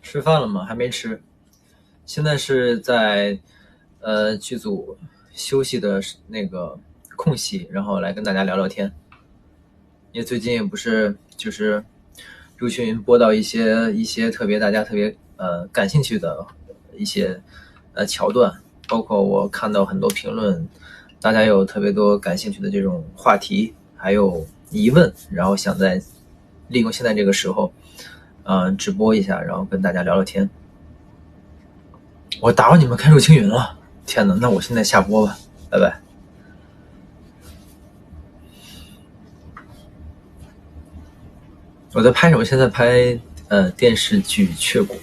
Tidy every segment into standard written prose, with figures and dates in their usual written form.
吃饭了吗？还没吃。现在是在剧组休息的那个空隙，然后来跟大家聊聊天。因为最近不是就是入群播到一些大家特别感兴趣的一些桥段，包括我看到很多评论，大家有特别多感兴趣的这种话题，还有疑问，然后想在利用现在这个时候，直播一下，然后跟大家聊聊天。我打扰你们看入青云了，天哪！那我现在下播吧，拜拜。我在拍什么？现在拍电视剧《雀谷》。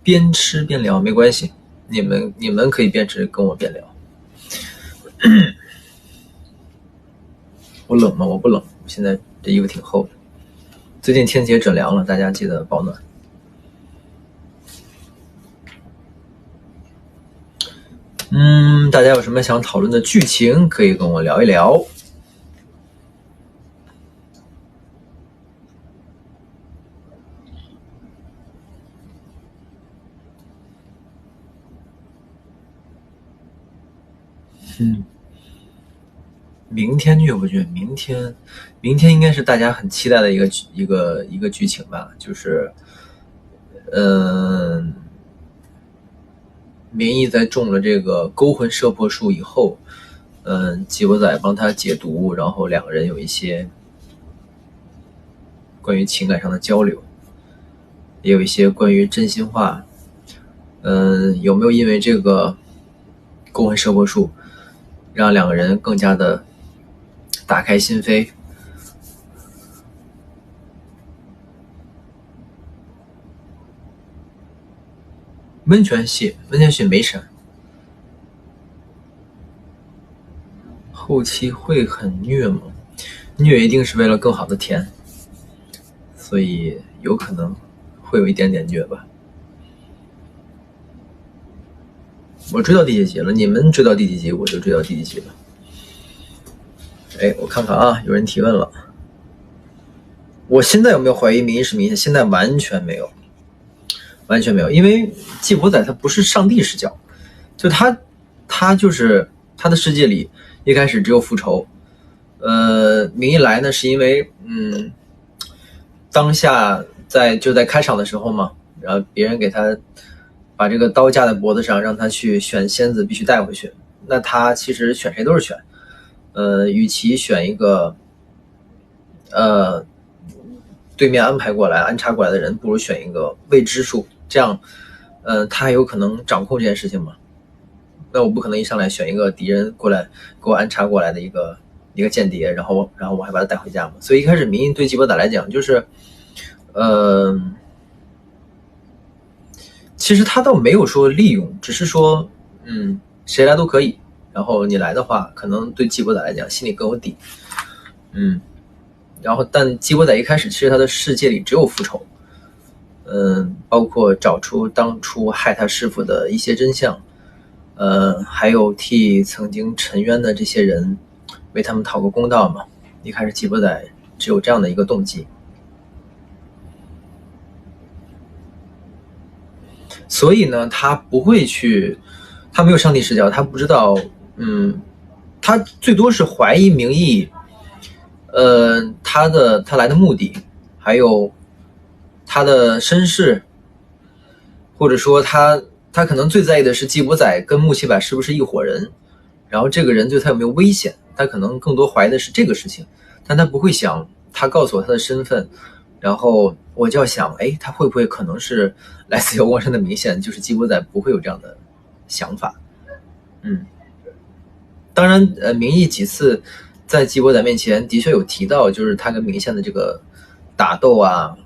边吃边聊没关系，你们可以边吃跟我边聊。我冷吗？我不冷，我现在这衣服挺厚的。最近天气也转凉了，大家记得保暖。大家有什么想讨论的剧情，可以跟我聊一聊。明天虐不虐？明天应该是大家很期待的一个剧情吧，就是，明义在中了这个勾魂摄魄术以后，吉伯仔帮他解毒，然后两个人有一些关于情感上的交流，也有一些关于真心话。有没有因为这个勾魂摄魄术，让两个人更加的打开心扉？温泉戏没啥，后期会很虐吗？虐一定是为了更好的甜，所以有可能会有一点点虐吧。我追到第几集了？你们追到第几集，我就追到第几集了。哎，我看看啊，有人提问了。我现在有没有怀疑明义是明线？现在完全没有，完全没有，因为纪伯仔他不是上帝视角，就他就是他的世界里一开始只有复仇。明义来呢是因为当下就在开场的时候嘛，然后别人给他把这个刀架在脖子上，让他去选仙子必须带回去。那他其实选谁都是选，与其选一个对面安排过来安插过来的人，不如选一个未知数，这样他还有可能掌控这件事情嘛。那我不可能一上来选一个敌人过来给我安插过来的一个间谍，然后我还把他带回家嘛。所以一开始民意对吉伯仔来讲就是其实他倒没有说利用，只是说谁来都可以，然后你来的话可能对吉伯仔来讲心里更有底。然后但吉伯仔一开始其实他的世界里只有复仇，包括找出当初害他师傅的一些真相，还有替曾经沉冤的这些人为他们讨个公道嘛。一开始吉伯仔只有这样的一个动机，所以呢他不会去，他没有上帝视角，他不知道，他最多是怀疑明义他来的目的，还有他的身世，或者说他可能最在意的是吉伯仔跟木七百是不是一伙人，然后这个人对他有没有危险，他可能更多怀疑的是这个事情，但他不会想他告诉我他的身份，然后我就要想，哎，他会不会可能是来自遥光山的明线，就是吉伯仔不会有这样的想法。当然明义几次在吉伯仔面前的确有提到，就是他跟明线的这个打斗啊，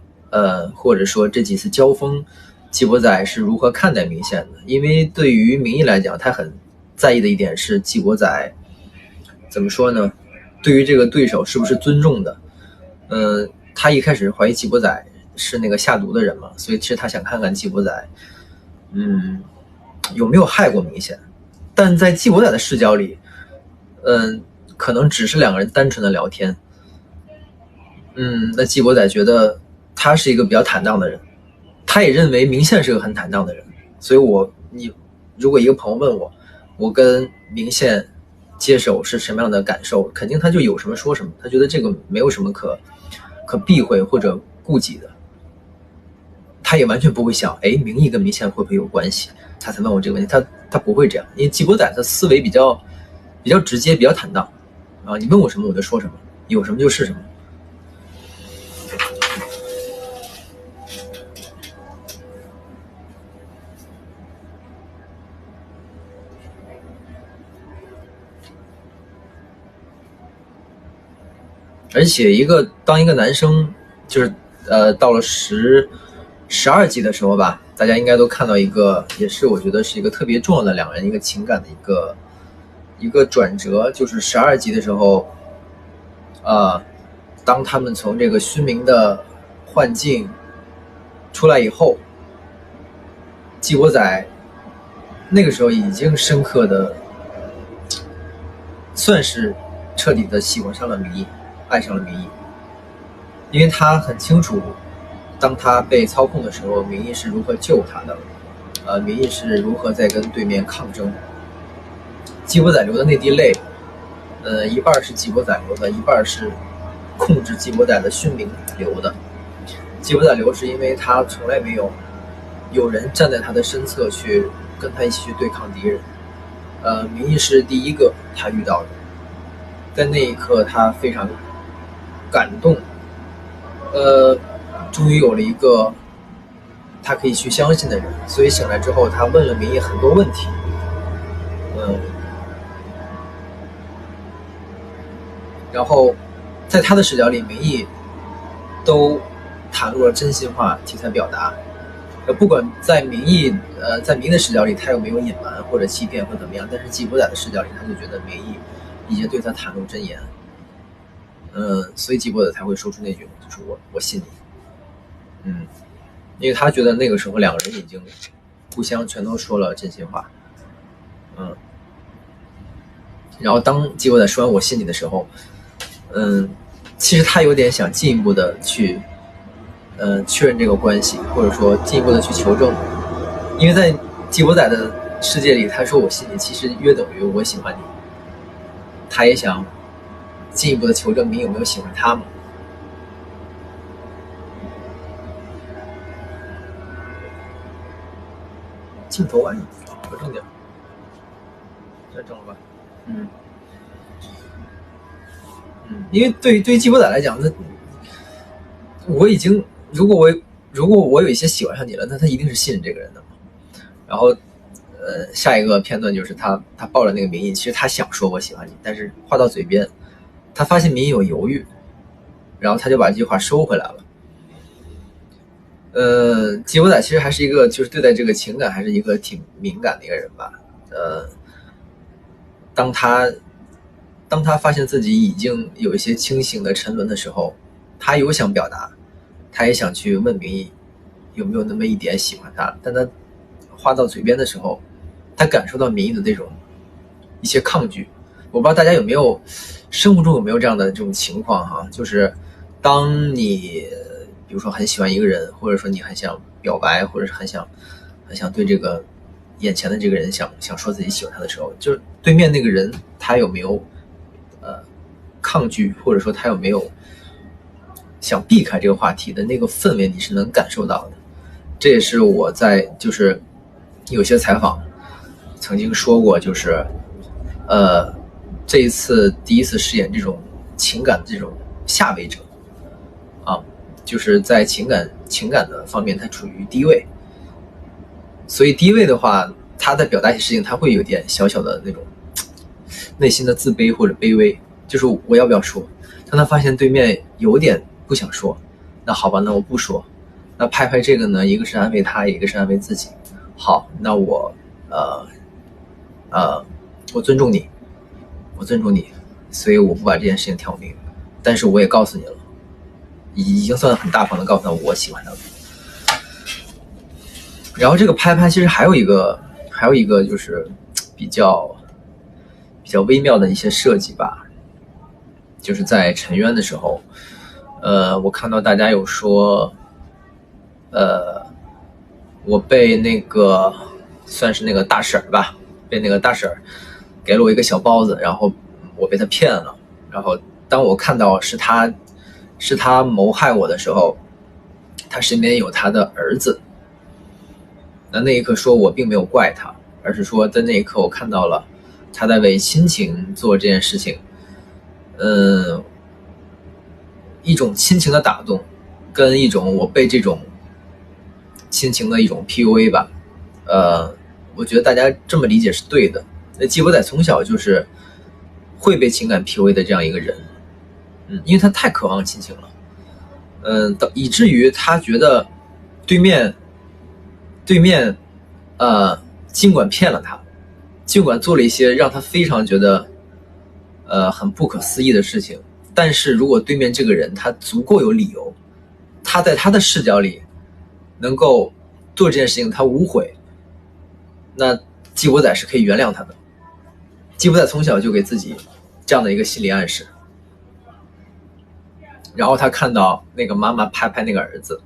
或者说这几次交锋，吉伯仔是如何看待明线的。因为对于明义来讲，他很在意的一点是吉伯仔怎么说呢，对于这个对手是不是尊重的。他一开始怀疑吉伯仔是那个下毒的人嘛，所以其实他想看看吉伯仔有没有害过明线。但在吉伯仔的视角里，可能只是两个人单纯的聊天。那季博仔觉得他是一个比较坦荡的人，他也认为明宪是个很坦荡的人，所以如果一个朋友问我跟明宪接手是什么样的感受，肯定他就有什么说什么，他觉得这个没有什么可避讳或者顾忌的，他也完全不会想，明义跟明宪会不会有关系，他才问我这个问题，他不会这样，因为季博仔他思维比较直接，比较坦荡啊，你问我什么我就说什么，有什么就是什么。而且当一个男生就是到了12集的时候吧，大家应该都看到一个，也是我觉得是一个特别重要的两人一个情感的一个转折，就是12集的时候，当他们从这个虚明的幻境出来以后，季国仔那个时候已经深刻的算是彻底的喜欢上了明义，爱上了明义，因为他很清楚当他被操控的时候，明义是如何救他的，明义是如何在跟对面抗争。季博仔流的那滴泪，一半是季博仔流的，一半是控制季博仔的虚明流的。季博仔流是因为他从来没有人站在他的身侧去跟他一起去对抗敌人，明义是第一个他遇到的，在那一刻他非常感动，终于有了一个他可以去相信的人，所以醒来之后他问了明义很多问题，然后在他的视角里，明义都袒露了真心话题材表达，不管在明义在明的视角里他有没有隐瞒或者欺骗或怎么样，但是季博仔的视角里他就觉得明义已经对他袒露真言，所以季博仔才会说出那句就是我信你，因为他觉得那个时候两个人已经互相全都说了真心话，然后当季博仔说完我信你的时候，其实他有点想进一步的去确认这个关系，或者说进一步的去求证，因为在季博仔的世界里他说我信你其实约等于我喜欢你，他也想进一步的求证你有没有喜欢他嘛。镜头啊，可正点，再正了吧？因为对于季博仔来讲，那我已经如果我有一些喜欢上你了，那他一定是信任这个人的嘛。然后下一个片段就是他抱着那个明义，其实他想说我喜欢你，但是话到嘴边，他发现明义有犹豫，然后他就把这句话收回来了。季博仔其实还是一个就是对待这个情感还是一个挺敏感的一个人吧。当他发现自己已经有一些清醒的沉沦的时候，他有想表达，他也想去问明义有没有那么一点喜欢他，但他话到嘴边的时候，他感受到明义的这种一些抗拒。我不知道大家有没有生活中有没有这样的这种情况哈，就是当你比如说很喜欢一个人，或者说你很想表白，或者是很想对这个眼前的这个人想说自己喜欢他的时候，就是对面那个人他有没有抗拒，或者说他有没有想避开这个话题的那个氛围，你是能感受到的。这也是我在就是有些采访曾经说过，就是这一次第一次饰演这种情感的这种下位者啊，就是在情感的方面他处于低位，所以低位的话他在表达一些事情他会有点小小的那种内心的自卑或者卑微，就是我要不要说，当他发现对面有点不想说，那好吧，那我不说，那拍这个呢，一个是安慰他，一个是安慰自己，好，那我尊重你，所以我不把这件事情挑明，但是我也告诉你了，已经算很大方的告诉他我喜欢他了。然后这个拍其实还有一个就是比较微妙的一些设计吧，就是在沉冤的时候，我看到大家有说，我被那个算是那个大婶吧，被那个大婶给了我一个小包子，然后我被他骗了，然后当我看到是他谋害我的时候，他身边有他的儿子，那一刻说我并没有怪他，而是说在那一刻我看到了他在为亲情做这件事情，一种亲情的打动，跟一种我被这种亲情的一种 PUA 吧，我觉得大家这么理解是对的。那季伯仔从小就是会被情感 PUA 的这样一个人，因为他太渴望亲情了，以至于他觉得对面，尽管骗了他，尽管做了一些让他非常觉得，很不可思议的事情，但是如果对面这个人他足够有理由，他在他的视角里能够做这件事情，他无悔，那季伯仔是可以原谅他的。季伯仔从小就给自己这样的一个心理暗示，然后他看到那个妈妈拍拍那个儿子，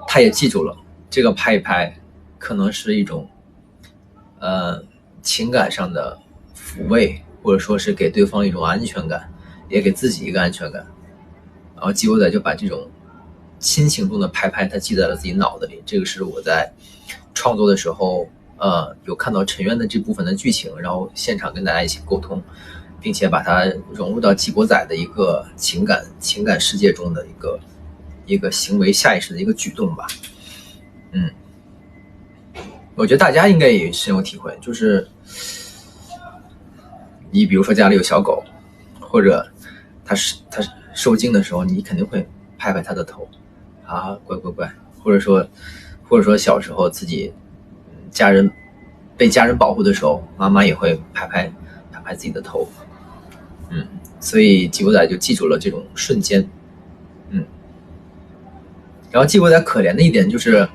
他也记住了这个拍一拍可能是一种情感上的抚慰，或者说是给对方一种安全感，也给自己一个安全感。然后季伯仔就把这种亲情中的拍拍他记在了自己脑子里，这个是我在创作的时候有看到沉冤的这部分的剧情，然后现场跟大家一起沟通，并且把它融入到季伯仔的一个情感世界中的一个行为下意识的一个举动吧。我觉得大家应该也深有体会，就是你比如说家里有小狗，或者他受惊的时候，你肯定会拍拍他的头啊，乖乖乖，或者说小时候自己被家人保护的时候，妈妈也会拍拍自己的头，所以季伯仔就记住了这种瞬间，然后季伯仔可怜的一点就是，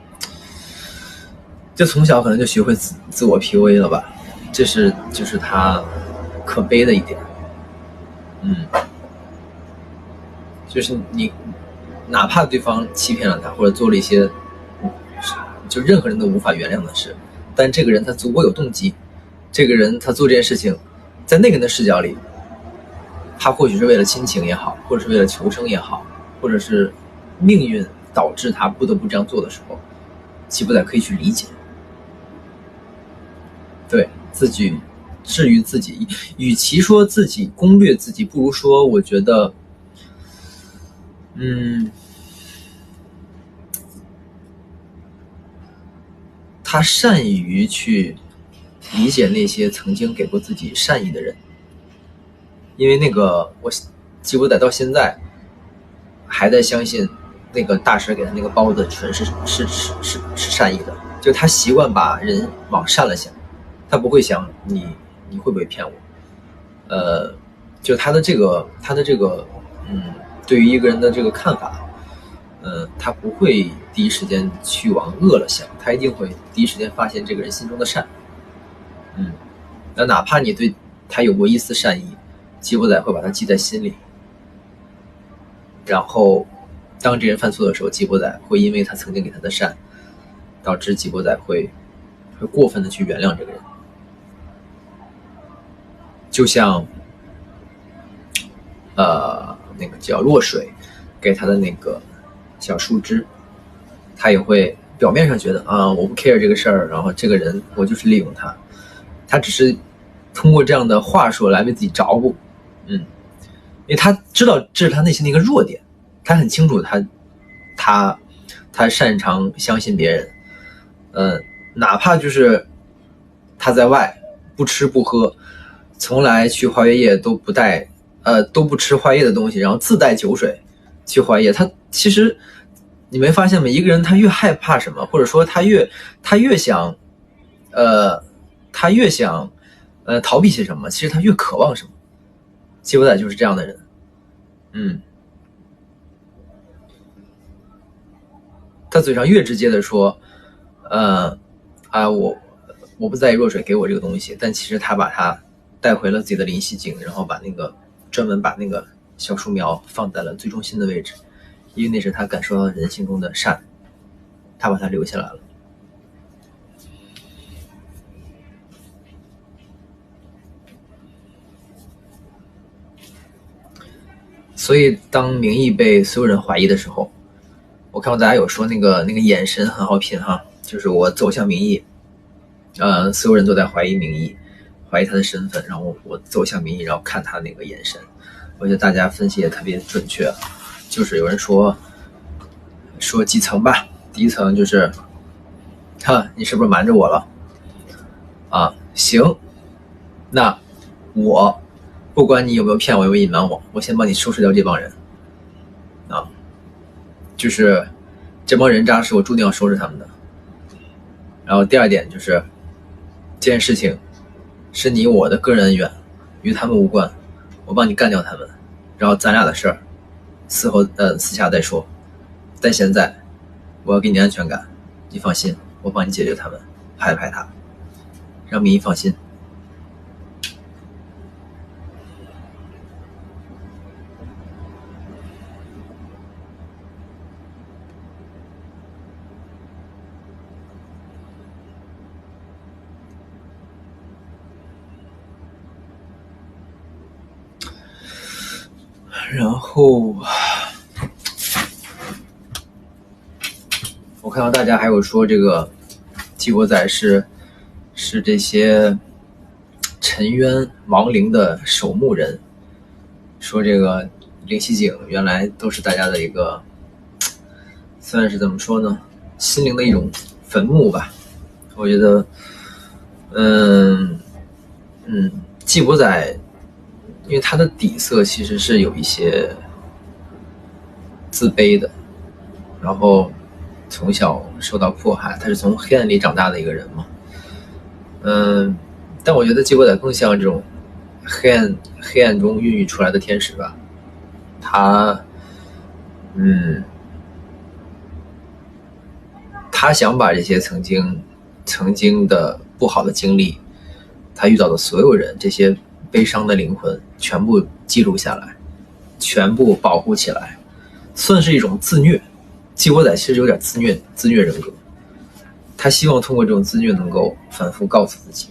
就从小可能就学会自我 PUA 了吧，就是他可悲的一点，就是你哪怕对方欺骗了他，或者做了一些就任何人都无法原谅的事，但这个人他足够有动机，这个人他做这件事情，在那个人的视角里，他或许是为了亲情也好，或者是为了求生也好，或者是命运导致他不得不这样做的时候，季伯仔可以去理解，对自己治愈自己，与其说自己攻略自己，不如说我觉得他善于去理解那些曾经给过自己善意的人，因为那个季伯仔到现在还在相信那个大婶给他那个包子纯是善意的，就他习惯把人往善了想，他不会想你会不会骗我，就他的这个对于一个人的这个看法，他不会第一时间去往恶了想，他一定会第一时间发现这个人心中的善，那哪怕你对他有过一丝善意，季伯仔会把他记在心里，然后当这人犯错的时候，季伯仔会因为他曾经给他的善，导致季伯仔会过分的去原谅这个人，就像那个叫落水给他的那个小树枝，他也会表面上觉得我不 care 这个事儿，然后这个人我就是利用他，他只是通过这样的话说来为自己着补，因为他知道这是他内心的一个弱点，他很清楚他擅长相信别人，哪怕就是他在外不吃不喝，从来去花月夜都不吃花叶的东西，然后自带酒水去花叶，他其实你没发现吗？一个人他越害怕什么，或者说他越想逃避些什么，其实他越渴望什么。季伯仔就是这样的人，他嘴上越直接的说，我不在意若水给我这个东西，但其实他把它带回了自己的林溪井，然后把那个专门把那个小树苗放在了最中心的位置，因为那是他感受到人性中的善，他把它留下来了。所以当民意被所有人怀疑的时候，我看到大家有说那个眼神很好品哈，就是我走向民意，所有人都在怀疑民意，怀疑他的身份，然后我走向民意，然后看他那个眼神，我觉得大家分析也特别准确。就是有人说几层吧，第一层就是你是不是瞒着我了啊？行，那我不管你有没有骗我，有没有隐瞒我，我先帮你收拾掉这帮人啊！就是这帮人渣是我注定要收拾他们的。然后第二点就是这件事情是你我的个人恩怨，与他们无关，我帮你干掉他们，然后咱俩的事儿私下再说。但现在我要给你安全感，你放心，我帮你解决他们，拍拍他，让民意放心。然后我看到大家还有说这个纪国仔是这些沉冤亡灵的守墓人，说这个灵溪井原来都是大家的一个算是怎么说呢，心灵的一种坟墓吧。我觉得纪国仔因为他的底色其实是有一些自卑的，然后从小受到迫害，他是从黑暗里长大的一个人嘛。但我觉得纪国仔更像这种黑暗中孕育出来的天使吧。他想把这些曾经的不好的经历，他遇到的所有人，这些悲伤的灵魂全部记录下来，全部保护起来，算是一种自虐。纪国仔其实有点自虐人格，他希望通过这种自虐能够反复告诉自己，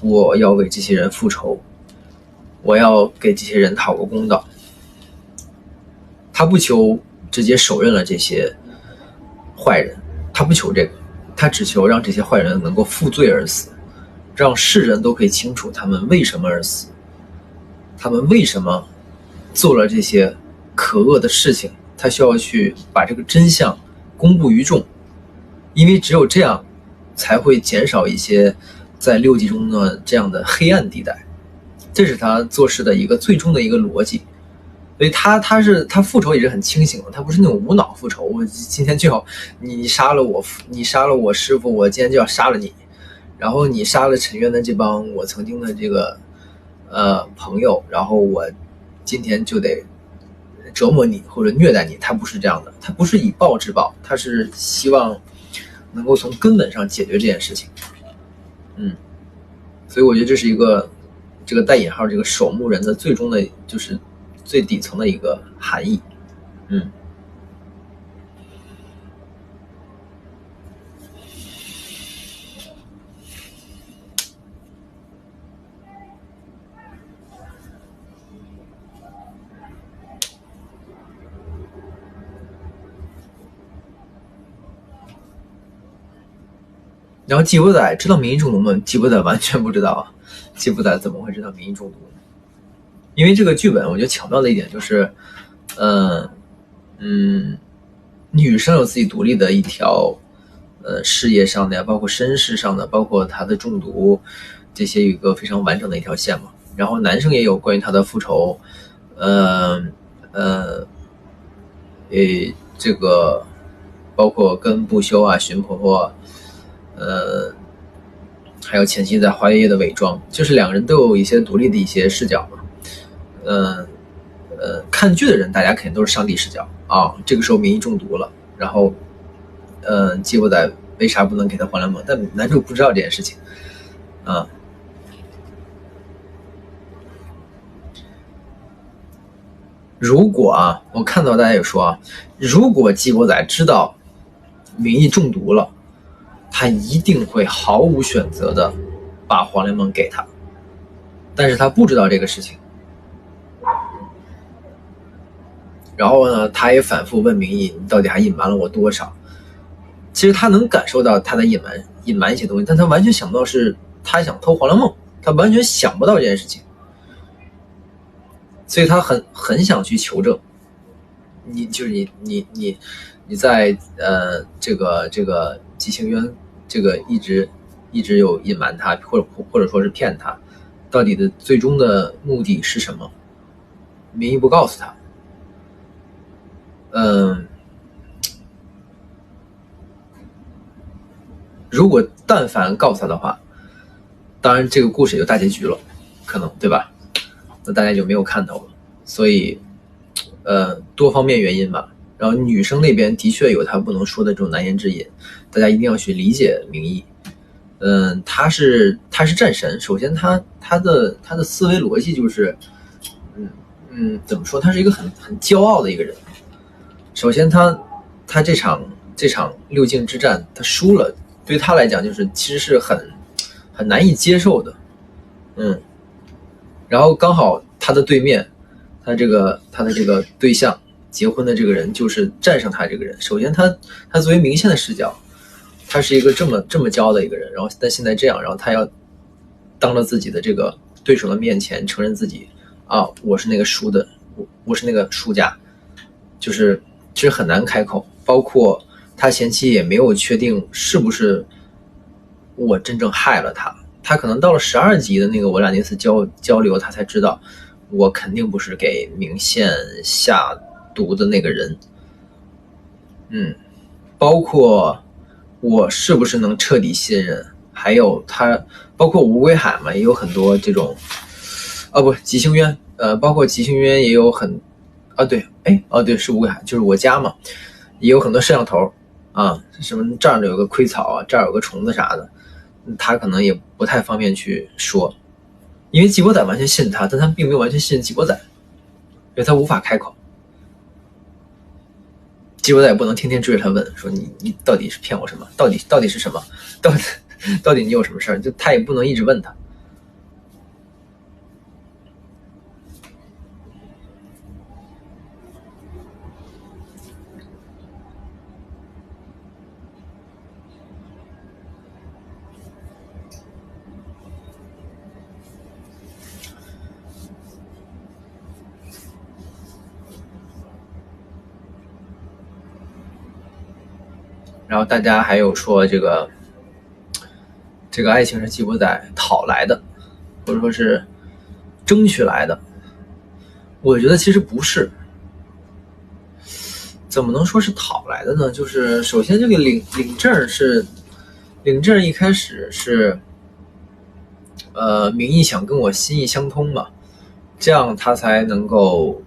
我要为这些人复仇，我要给这些人讨个公道。他不求直接手刃了这些坏人，他不求这个，他只求让这些坏人能够负罪而死，让世人都可以清楚他们为什么而死，他们为什么做了这些可恶的事情，他需要去把这个真相公布于众，因为只有这样才会减少一些在6集中的这样的黑暗地带，这是他做事的一个最终的一个逻辑。所以他复仇也是很清醒的，他不是那种无脑复仇，我今天就要你杀了我师傅，我今天就要杀了你，然后你杀了陈渊的这帮我曾经的这个朋友，然后我今天就得折磨你或者虐待你。他不是这样的，他不是以暴制暴，他是希望能够从根本上解决这件事情。所以我觉得这是一个这个带引号这个守墓人的最终的就是最底层的一个含义。然后纪国仔知道民意中毒吗？纪国仔完全不知道啊。纪国仔怎么会知道民意中毒？因为这个剧本我觉得巧妙的一点就是女生有自己独立的一条事业上的呀，包括身世上的，包括她的中毒，这些有一个非常完整的一条线嘛。然后男生也有关于他的复仇，这个包括跟不休啊、荀婆婆，还有前期在花月夜的伪装，就是两个人都有一些独立的一些视角嘛。看剧的人大家肯定都是上帝视角啊。这个时候民意中毒了，然后纪国仔为啥不能给他还蓝梦？但男主不知道这件事情啊。如果啊，我看到大家也说啊，如果季国仔知道明义中毒了，他一定会毫无选择的把黄连梦给他，但是他不知道这个事情。然后呢，他也反复问明义，你到底还隐瞒了我多少？其实他能感受到他在隐瞒一些东西，但他完全想不到是他想偷黄连梦，他完全想不到这件事情，所以他很想去求证。你在这个吉星渊这个一直有隐瞒他，或者说是骗他，到底的最终的目的是什么？明义不告诉他。如果但凡告诉他的话，当然这个故事也就大结局了，可能对吧？那大家就没有看头了。所以多方面原因吧。然后女生那边的确有她不能说的这种难言之隐，大家一定要去理解明义。他是战神，首先他的思维逻辑就是，怎么说？他是一个很骄傲的一个人。首先他这场六境之战他输了，对他来讲就是其实是很难以接受的。然后刚好他的对面，他的这个对象结婚的这个人就是战胜他这个人。首先他作为明线的视角，他是一个这么骄傲的一个人，然后但现在这样，然后他要当着自己的这个对手的面前承认自己啊，我是那个输的，我是那个输家，就是其实很难开口。包括他前期也没有确定是不是我真正害了他，他可能到了12集的那个我俩那次交流，他才知道我肯定不是给明线下毒的那个人。包括我是不是能彻底信任，还有他，包括乌龟海嘛，也有很多这种，不，吉星渊，包括吉星渊也有对，是乌龟海，就是我家嘛，也有很多摄像头啊，什么这儿有个盔草啊，这儿有个虫子啥的，他可能也不太方便去说，因为季国仔完全信他，但他并没有完全信任季国仔，因为他无法开口。季国仔也不能天天追着他问，说你到底是骗我什么？到底是什么？到底你有什么事儿？就他也不能一直问他。然后大家还有说这个爱情是季国仔讨来的，或者说是争取来的。我觉得其实不是，怎么能说是讨来的呢？就是首先这个领证一开始是名义想跟我心意相通嘛，这样他才能够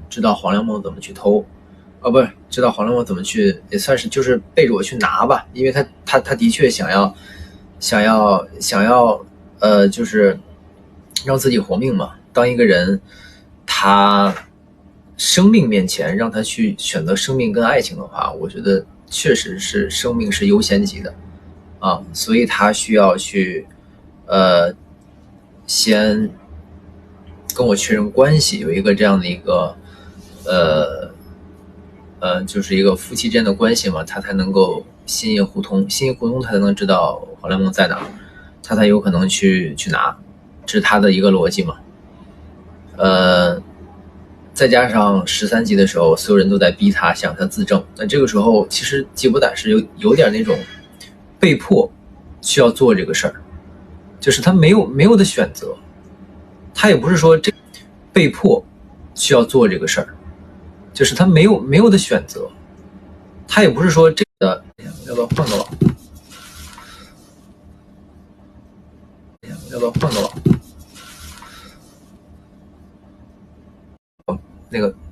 知道黄粱梦怎么去偷。不是知道黄粱梦怎么去，也算是就是背着我去拿吧，因为他的确想要就是让自己活命嘛。当一个人他生命面前让他去选择生命跟爱情的话，我觉得确实是生命是优先级的啊，所以他需要去先跟我确认关系，有一个这样的一个就是一个夫妻之间的关系嘛，他才能够心意互通，他才能知道黄粱梦在哪儿，他才有可能去拿，这是他的一个逻辑嘛。再加上13集的时候，所有人都在逼他，想他自证，那这个时候其实季伯胆是有点那种被迫需要做这个事儿，就是他没有的选择，他也不是说这被迫需要做这个事儿。就是他没有的选择，他也不是说这个要不要换个网，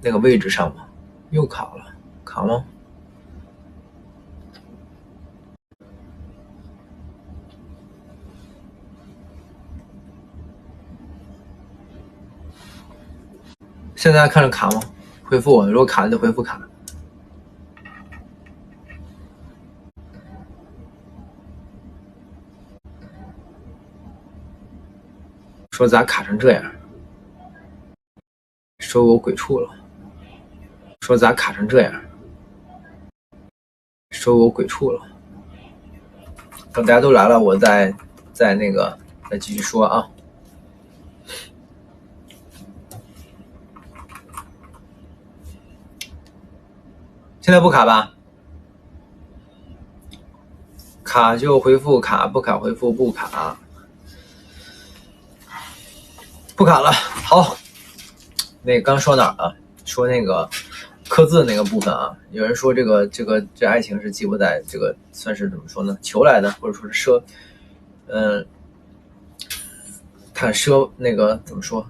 那个位置上嘛，又卡吗？现在看着卡吗？回复我，如果卡了就回复卡。说咋卡成这样？说我鬼畜了。说咋卡成这样？说我鬼畜了。等大家都来了，我再继续说啊。现在不卡吧？卡就回复卡，不卡回复不卡。不卡了。好，那刚说哪儿了？说那个刻字那个部分啊，有人说这爱情是季伯仔这个算是怎么说呢？求来的，或者说是他那个怎么说？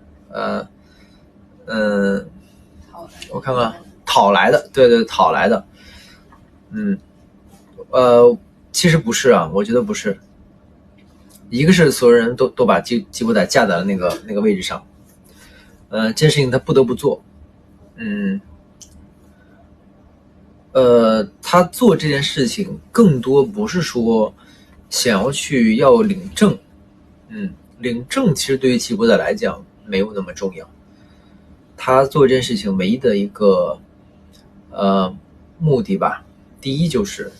我看看，讨来的，对，讨来的。其实不是啊，我觉得不是。一个是所有人都把季伯仔架在了那个位置上，这件事情他不得不做。他做这件事情更多不是说想要要领证，领证其实对于季伯仔来讲没有那么重要。他做这件事情唯一的一个目的吧，第一就是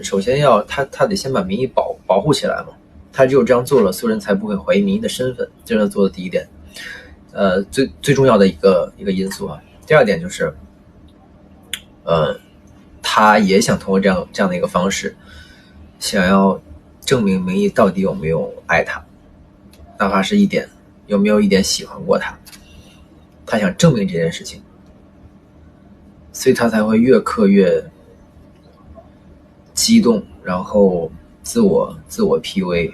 首先他得先把民意保护起来嘛。他只有这样做了，所有人才不会怀疑民意的身份，这是他做的第一点。最重要的一个因素啊。第二点就是，他也想通过这样的一个方式，想要证明民意到底有没有爱他，哪怕是有没有一点喜欢过他，他想证明这件事情，所以他才会越刻越激动，然后自我 PUA。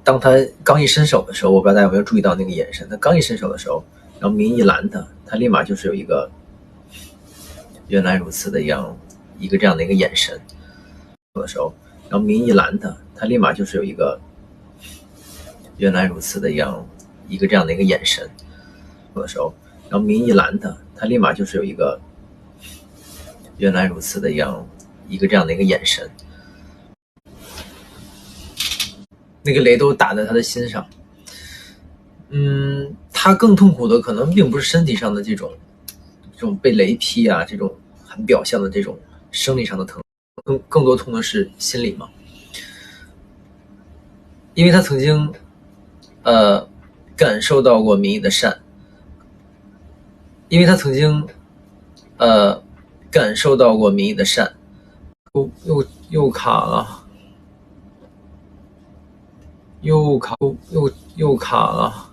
当他刚一伸手的时候，我不知道大家有没有注意到那个眼神，他刚一伸手的时候，然后民意拦他，他立马就是有一个原来如此的一个这样的一个眼神的时候，然后民意拦他，他立马就是有一个原来如此的一个这样的一个眼神的时候，然后民意拦他，他立马就是有一个原来如此的一个这样的一个眼神。那个雷都打在他的心上。他更痛苦的可能并不是身体上的这种被雷劈啊，这种很表象的这种生理上的疼，更多痛的是心理嘛。因为他曾经感受到过民意的善，因为他曾经感受到过民意的善。又卡了。又卡了。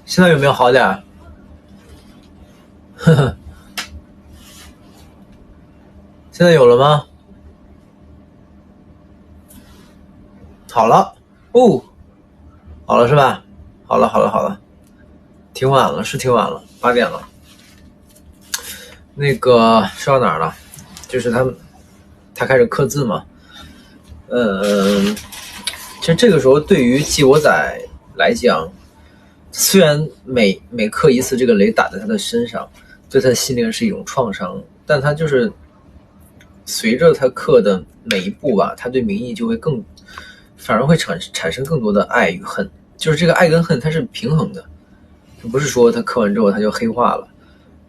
现在有没有好点？现在有了吗？好了。好了是吧？好了，挺晚了，是挺晚了，8点了。那个说到哪儿了？就是他开始刻字嘛。其实这个时候对于季伯仔来讲，虽然每刻一次这个雷打在他的身上，对他的心灵是一种创伤，但他就是随着他刻的每一步吧，他对民意就会反而会产生更多的爱与恨。就是这个爱跟恨它是平衡的，不是说他刻完之后他就黑化了，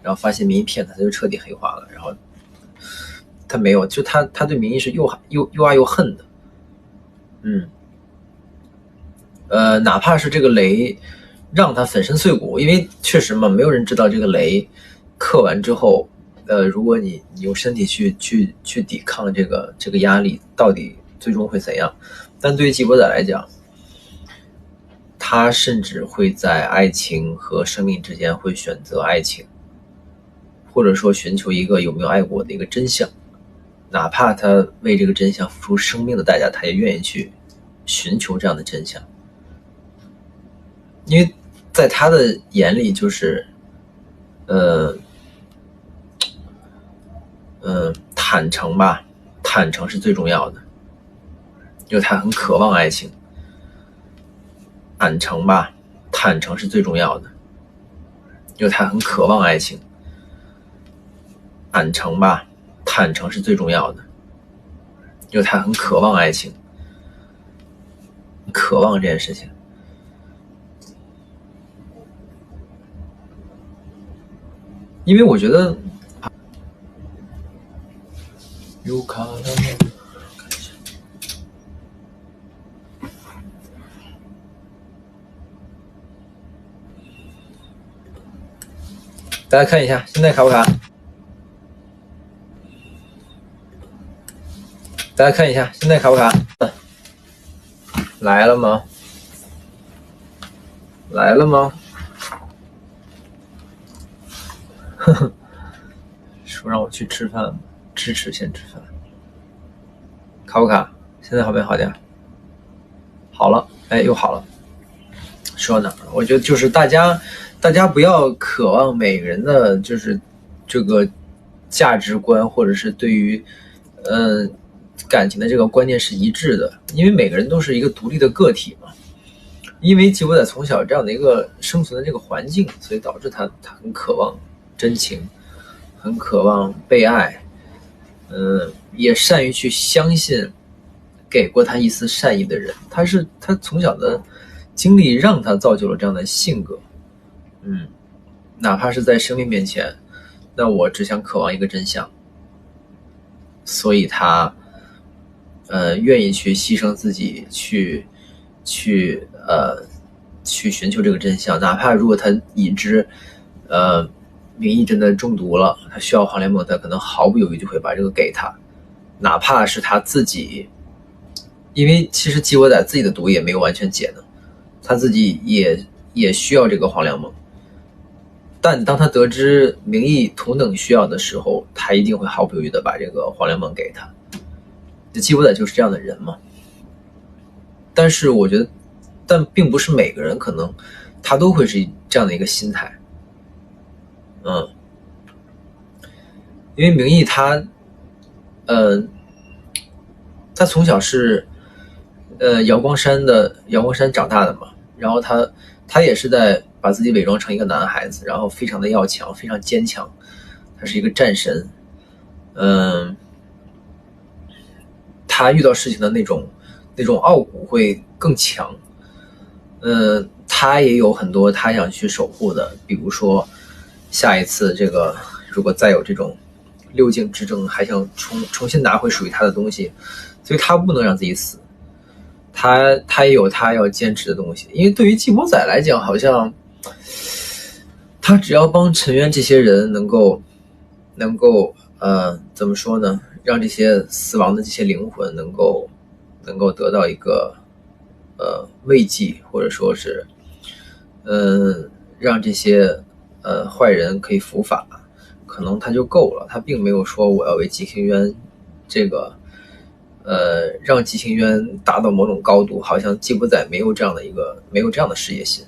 然后发现民意骗他就彻底黑化了，然后他没有，就他对民意是又爱又恨的。哪怕是这个雷让他粉身碎骨，因为确实嘛，没有人知道这个雷刻完之后，如果你用身体去抵抗这个压力，到底最终会怎样？但对于季伯仔来讲，他甚至会在爱情和生命之间会选择爱情，或者说寻求一个有没有爱过的一个真相，哪怕他为这个真相付出生命的代价，他也愿意去寻求这样的真相。因为在他的眼里就是坦诚吧，坦诚是最重要的。因为他很渴望爱情。坦诚吧，坦诚是最重要的，因为他很渴望爱情。坦诚吧，坦诚是最重要的，因为他很渴望爱情，渴望这件事情。因为我觉得有卡了吗？大家看一下，现在卡不卡？大家看一下，现在卡不卡？来了吗？来了吗？呵呵，说让我去吃饭，支持先吃饭。卡不卡？现在好没好点？好了，哎，又好了。说哪儿？我觉得就是大家不要渴望每个人的就是这个价值观，或者是对于感情的这个观念是一致的，因为每个人都是一个独立的个体嘛。因为吉博仔从小这样的一个生存的这个环境，所以导致他很渴望真情，很渴望被爱，也善于去相信给过他一丝善意的人。他从小的经历让他造就了这样的性格。哪怕是在生命面前，那我只想渴望一个真相，所以他愿意去牺牲自己去寻求这个真相。哪怕如果他已知明义真的中毒了，他需要黄连梦，他可能毫不犹豫就会把这个给他，哪怕是他自己，因为其实吉博仔自己的毒也没有完全解呢，他自己也需要这个黄粱梦。但当他得知明义同等需要的时候，他一定会毫不犹豫的把这个黄粱梦给他。吉博仔就是这样的人嘛。但是我觉得，但并不是每个人可能他都会是这样的一个心态。因为明义他从小是阳光山长大的嘛，然后他也是在把自己伪装成一个男孩子，然后非常的要强，非常坚强，他是一个战神。他遇到事情的那种傲骨会更强。他也有很多他想去守护的，比如说下一次这个如果再有这种六境之争，还想重新拿回属于他的东西，所以他不能让自己死。他也有他要坚持的东西。因为对于纪博仔来讲，好像他只要帮陈渊这些人能够怎么说呢，让这些死亡的这些灵魂能够得到一个慰藉，或者说是让这些坏人可以伏法，可能他就够了。他并没有说我要为吉星渊这个让吉星渊达到某种高度，好像纪博仔没有这样的事业心。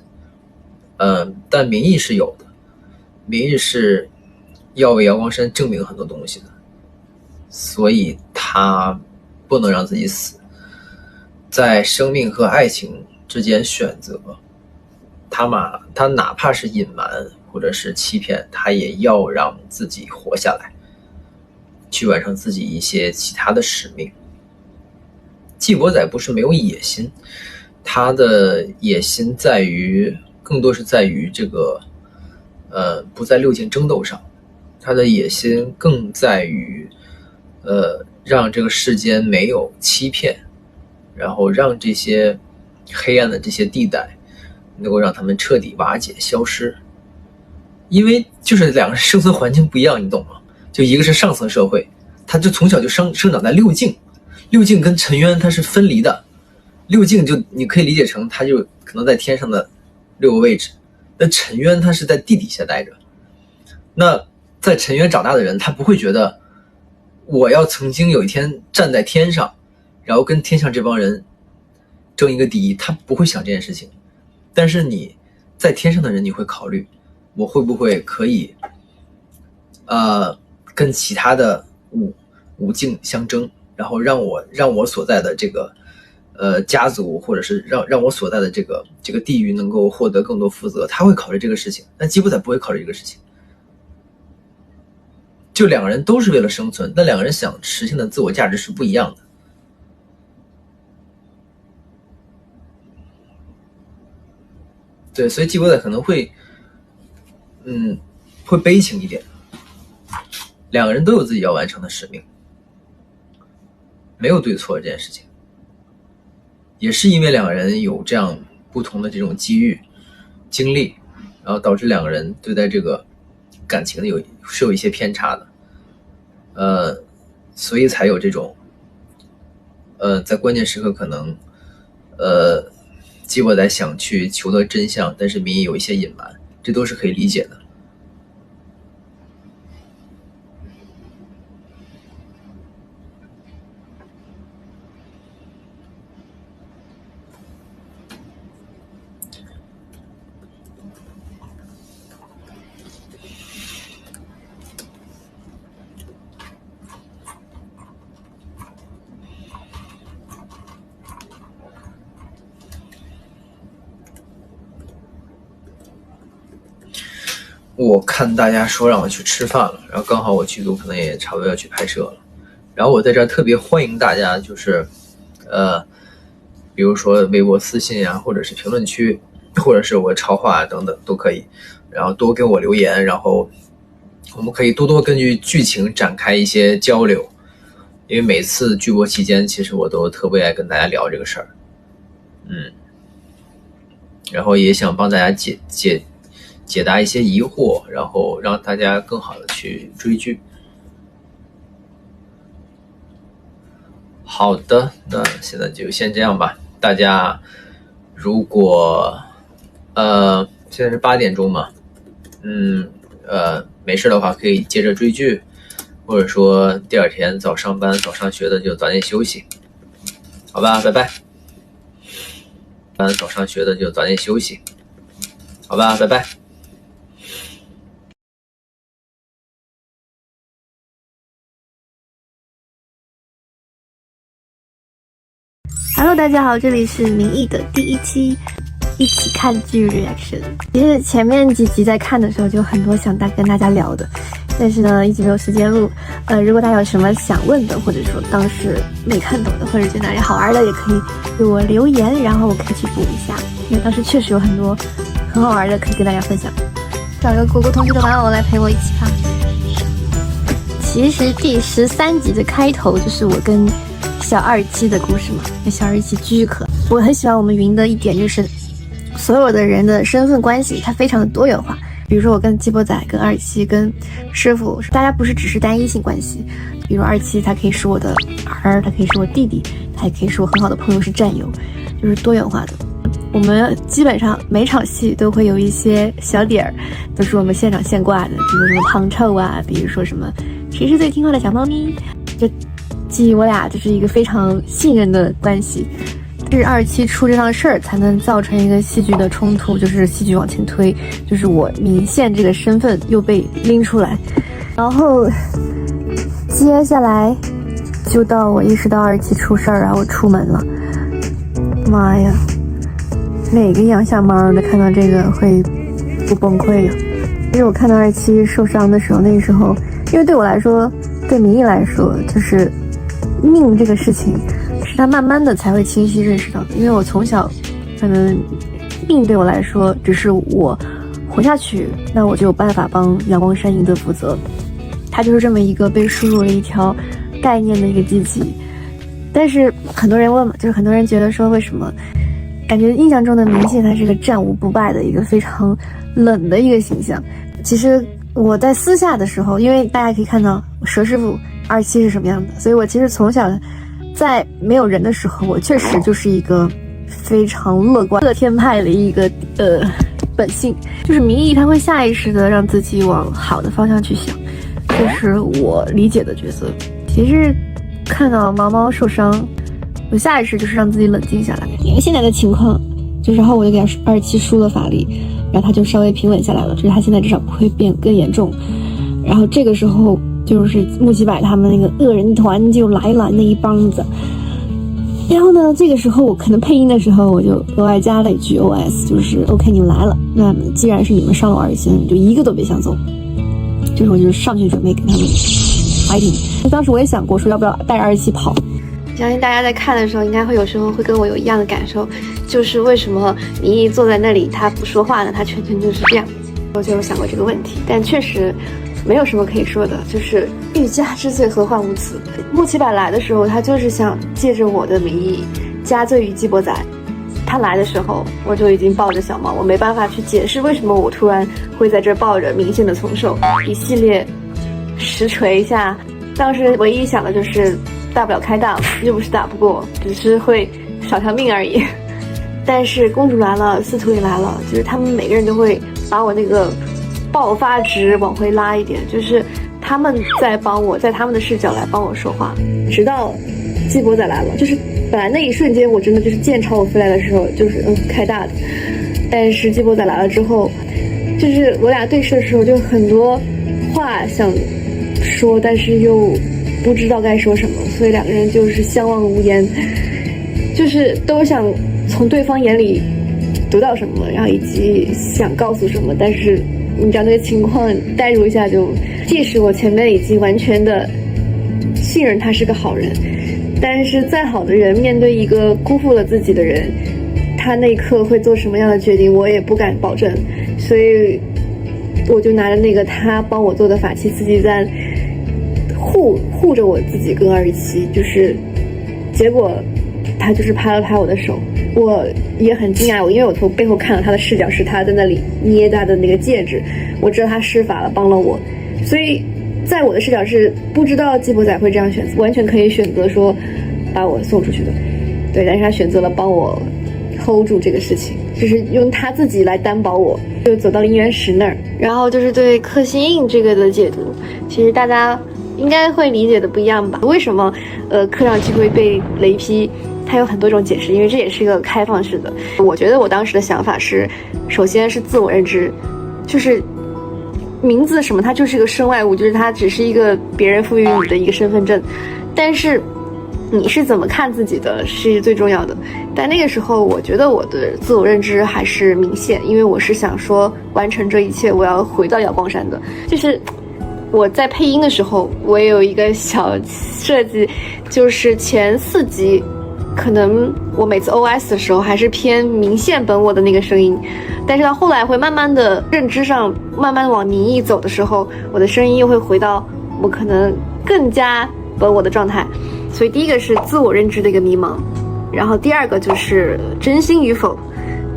但明义是有的，明义是要为阳光山证明很多东西的，所以他不能让自己死，在生命和爱情之间选择。他哪怕是隐瞒或者是欺骗，他也要让自己活下来，去完成自己一些其他的使命。纪博仔不是没有野心，他的野心更多是在于这个不在六境争斗上，他的野心更在于让这个世间没有欺骗，然后让这些黑暗的这些地带能够让他们彻底瓦解消失。因为就是两个生存环境不一样，你懂吗？就一个是上层社会，他就从小就生长在六境，六境跟陈渊它是分离的。六境就你可以理解成他就可能在天上的6个位置，那陈渊他是在地底下待着。那在陈渊长大的人，他不会觉得我要曾经有一天站在天上，然后跟天上这帮人争一个第一，他不会想这件事情。但是你在天上的人，你会考虑我会不会可以跟其他的五境相争，然后让我所在的这个家族或者是让我所在的这个地域能够获得更多负责，他会考虑这个事情。但吉普赛不会考虑这个事情。就两个人都是为了生存，但两个人想实现的自我价值是不一样的。对，所以吉普赛可能会会悲情一点。两个人都有自己要完成的使命，没有对错这件事情。也是因为两个人有这样不同的这种机遇经历，然后导致两个人对待这个感情是有一些偏差的，所以才有这种在关键时刻可能吉普赛想去求得真相，但是民意有一些隐瞒，这都是可以理解的。我看大家说让我去吃饭了，然后刚好我剧组可能也差不多要去拍摄了，然后我在这儿特别欢迎大家，就是比如说微博私信啊，或者是评论区，或者是我超话等等都可以，然后多给我留言，然后我们可以多多根据剧情展开一些交流，因为每次剧播期间其实我都特别爱跟大家聊这个事儿，然后也想帮大家解答一些疑惑，然后让大家更好的去追剧。好的，那现在就先这样吧。大家如果现在是8点钟嘛，没事的话可以接着追剧，或者说第二天早上班早上学的就早点休息，好吧，拜拜。早上学的就早点休息，好吧，拜拜。Hello， 大家好，这里是民意的第1期，一起看剧 reaction。其实前面几集在看的时候就很多想跟大家聊的，但是呢一直没有时间录。如果大家有什么想问的，或者说当时没看懂的，或者觉得哪里好玩的，也可以给我留言，然后我可以去补一下。因为当时确实有很多很好玩的可以跟大家分享。找个果果同学的玩偶来陪我一起看。其实第13集的开头就是我跟小27的故事嘛，那小27巨可爱。我很喜欢我们云的一点就是所有的人的身份关系它非常的多元化。比如说我跟鸡波仔、跟27、跟师傅，大家不是只是单一性关系。比如27他可以是我的儿，他可以是我弟弟，他也可以是我很好的朋友，是战友，就是多元化的。我们基本上每场戏都会有一些小点儿，都是我们现场现挂的，比如什么胖臭啊，比如说什么谁是最听话的小猫咪，就基于我俩就是一个非常信任的关系。是27出这档事儿才能造成一个戏剧的冲突，就是戏剧往前推，就是我明线这个身份又被拎出来，然后接下来就到我意识到27出事儿，然后我出门了。妈呀，哪个养小猫的看到这个会不崩溃呀？其实我看到27受伤的时候，那个时候因为对我来说，对明义来说，就是命这个事情是他慢慢的才会清晰认识到的。因为我从小可能命对我来说只是我活下去，那我就有办法帮阳光山赢得负责，它就是这么一个被输入了一条概念的一个机器。但是很多人问嘛，就是很多人觉得说为什么感觉印象中的明谢他是个战无不败的一个非常冷的一个形象。其实我在私下的时候，因为大家可以看到佘师傅27是什么样的，所以我其实从小在没有人的时候，我确实就是一个非常乐观乐天派的一个本性，就是明义他会下意识的让自己往好的方向去想，这是我理解的角色。其实看到毛毛受伤，我下意识就是让自己冷静下来，因为现在的情况就是，然后我就给他27输了法力，然后他就稍微平稳下来了，就是他现在至少不会变更严重。然后这个时候就是木七百他们那个恶人团就来了，那一帮子然后呢，这个时候我可能配音的时候，我就额外加了一句 OS， 就是 OK 你们来了，那既然是你们上了我耳机，你就一个都别想走。就是我就上去准备给他们 fighting。当时我也想过说要不要带着217跑。相信大家在看的时候，应该会有时候会跟我有一样的感受，就是为什么你一坐在那里他不说话呢？他全程就是这样。我就有想过这个问题，但确实没有什么可以说的，就是欲加之罪何患无辞。穆奇柏来的时候，他就是想借着我的名义加罪于季伯仔。他来的时候，我就已经抱着小猫，我没办法去解释为什么我突然会在这抱着明显的从受，一系列实锤一下。当时唯一想的就是大不了开大嘛，又不是打不过，只是会少条命而已。但是公主来了，司徒也来了，就是他们每个人都会把我那个爆发值往回拉一点，就是他们在帮我，在他们的视角来帮我说话，直到季伯仔来了，就是本来那一瞬间我真的就是剑朝我飞来的时候就是开大的，但是季伯仔来了之后，就是我俩对视的时候就很多话想说，但是又不知道该说什么，所以两个人就是相望无言，就是都想从对方眼里读到什么，然后以及想告诉什么，但是你知道那个情况代入一下就，即使我前面已经完全的信任他是个好人，但是再好的人面对一个辜负了自己的人，他那一刻会做什么样的决定我也不敢保证，所以我就拿着那个他帮我做的法器刺激簪护着我自己跟217，就是结果他就是拍了拍我的手，我也很惊讶，因为我从背后看到他的视角是他在那里捏他的那个戒指，我知道他施法了帮了我，所以在我的视角是不知道季伯仔会这样选择，完全可以选择说把我送出去的，对，但是他选择了帮我 hold 住这个事情，就是用他自己来担保我，就走到了姻缘石那儿。然后就是对克星印这个的解读，其实大家应该会理解的不一样吧？为什么刻上去会被雷劈？它有很多种解释，因为这也是一个开放式的。我觉得我当时的想法是，首先是自我认知，就是名字什么，它就是一个身外物，就是它只是一个别人赋予你的一个身份证，但是你是怎么看自己的是最重要的。但那个时候我觉得我的自我认知还是明显，因为我是想说完成这一切我要回到瑶光山的。就是我在配音的时候我也有一个小设计，就是前4集可能我每次 OS 的时候还是偏明线本我的那个声音，但是到后来会慢慢的认知上慢慢往民意走的时候，我的声音又会回到我可能更加本我的状态。所以第一个是自我认知的一个迷茫，然后第二个就是真心与否。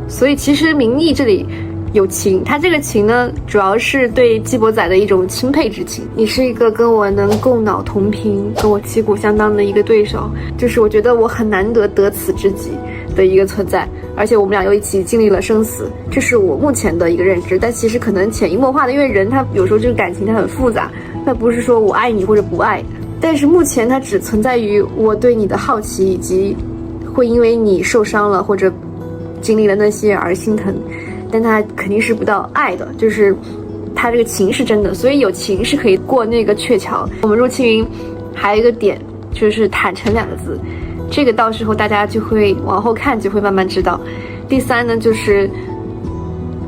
所以其实民意这里有情，他这个情呢主要是对季伯仔的一种钦佩之情，你是一个跟我能共脑同频，跟我旗鼓相当的一个对手，就是我觉得我很难得得此知己的一个存在，而且我们俩又一起经历了生死，这是我目前的一个认知。但其实可能潜移默化的，因为人他有时候这个感情他很复杂，那不是说我爱你或者不爱，但是目前它只存在于我对你的好奇，以及会因为你受伤了或者经历了那些而心疼，但它肯定是不到爱的，就是它这个情是真的，所以有情是可以过那个鹊桥。我们入青云还有一个点就是坦诚2个字，这个到时候大家就会往后看就会慢慢知道。第3呢就是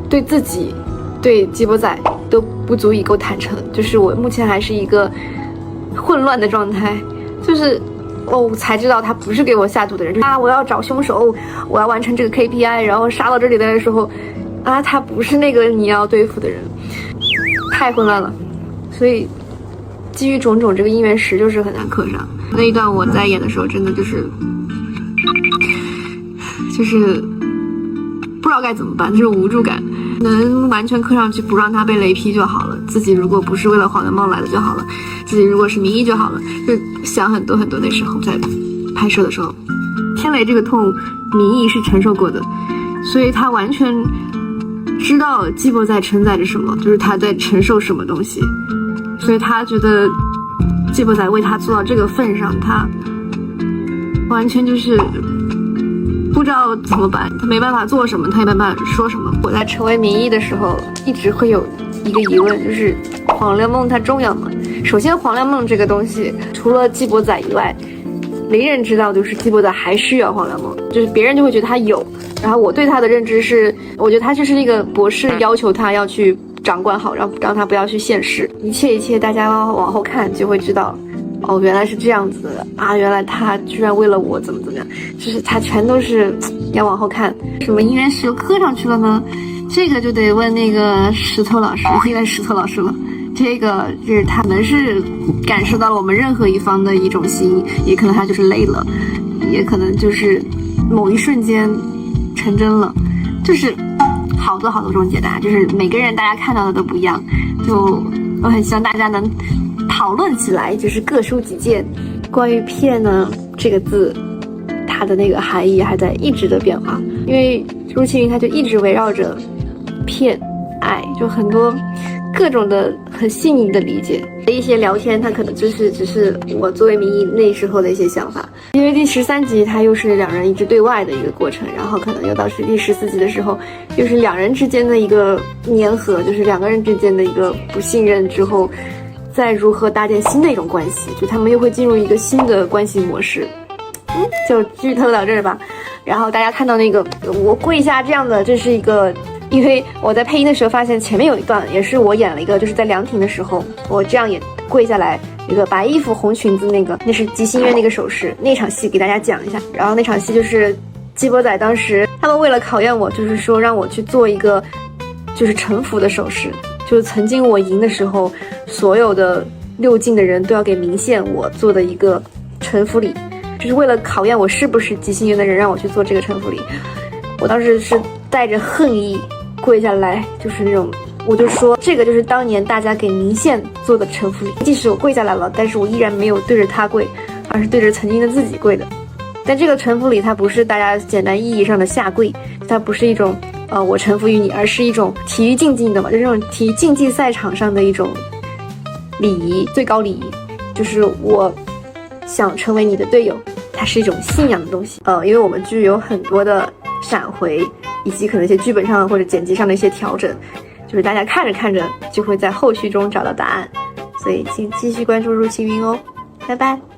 对自己对季伯仔都不足以够坦诚，就是我目前还是一个混乱的状态，就是才知道他不是给我下毒的人，就是我要找凶手，我要完成这个 KPI， 然后杀到这里的时候他不是那个你要对付的人，太混乱了。所以基于种种，这个姻缘石就是很难刻上。那一段我在演的时候真的就是不知道该怎么办，这种无助感，能完全刻上去不让他被雷劈就好了，自己如果不是为了黄圆梦来的就好了，自己如果是民意就好了，就想很多很多。那时候在拍摄的时候，天雷这个痛民意是承受过的，所以他完全知道季伯在承载着什么，就是他在承受什么东西，所以他觉得季伯仔为他做到这个份上，他完全就是不知道怎么办，他没办法做什么，他也没办法说什么。我在成为民意的时候一直会有一个疑问，就是黄粱梦它重要吗？首先黄粱梦这个东西除了季伯仔以外，没人知道就是基伯仔还需要黄粱梦，就是别人就会觉得他有，然后我对他的认知是，我觉得他就是那个博士要求他要去掌管好，让他不要去现世，一切大家往后看就会知道，哦，原来是这样子的啊，原来他居然为了我怎么样，就是他全都是要往后看。什么音乐史又磕上去了呢？这个就得问那个石头老师，应该是石头老师了。这个就是他们是感受到了我们任何一方的一种心，也可能他就是累了，也可能就是某一瞬间成真了，就是好多这种解答，就是每个人大家看到的都不一样，就我很希望大家能讨论起来，就是各抒己见。关于骗呢这个字，它的那个含义还在一直的变化，因为朱庆云他就一直围绕着骗爱，就很多各种的很细腻的理解，一些聊天它可能只是我作为民意那时候的一些想法。因为第13集它又是两人一直对外的一个过程，然后可能又到第14集的时候，又是两人之间的一个粘合，就是两个人之间的一个不信任之后，再如何搭建新的一种关系，就他们又会进入一个新的关系模式。就剧透到这儿吧。然后大家看到那个我跪下这样的，这是一个。因为我在配音的时候发现前面有一段也是我演了一个，就是在凉亭的时候我这样也跪下来，一个白衣服红裙子，那是吉星月那个手势，那场戏给大家讲一下。然后那场戏就是基伯仔当时他们为了考验我，就是说让我去做一个就是臣服的手势，就是曾经我赢的时候所有的6进的人都要给明宪我做的一个臣服礼，就是为了考验我是不是吉星月的人，让我去做这个臣服礼。我当时是带着恨意跪下来，就是那种，我就说这个就是当年大家给明宪做的臣服礼，即使我跪下来了，但是我依然没有对着他跪，而是对着曾经的自己跪的。但这个臣服礼它不是大家简单意义上的下跪，它不是一种我臣服于你，而是一种体育竞技的嘛，就是这种体育竞技赛场上的一种礼仪，最高礼仪，就是我想成为你的队友，它是一种信仰的东西。因为我们剧有很多的闪回，以及可能一些剧本上或者剪辑上的一些调整，就是大家看着看着就会在后续中找到答案，所以请继续关注入青云哦，拜拜。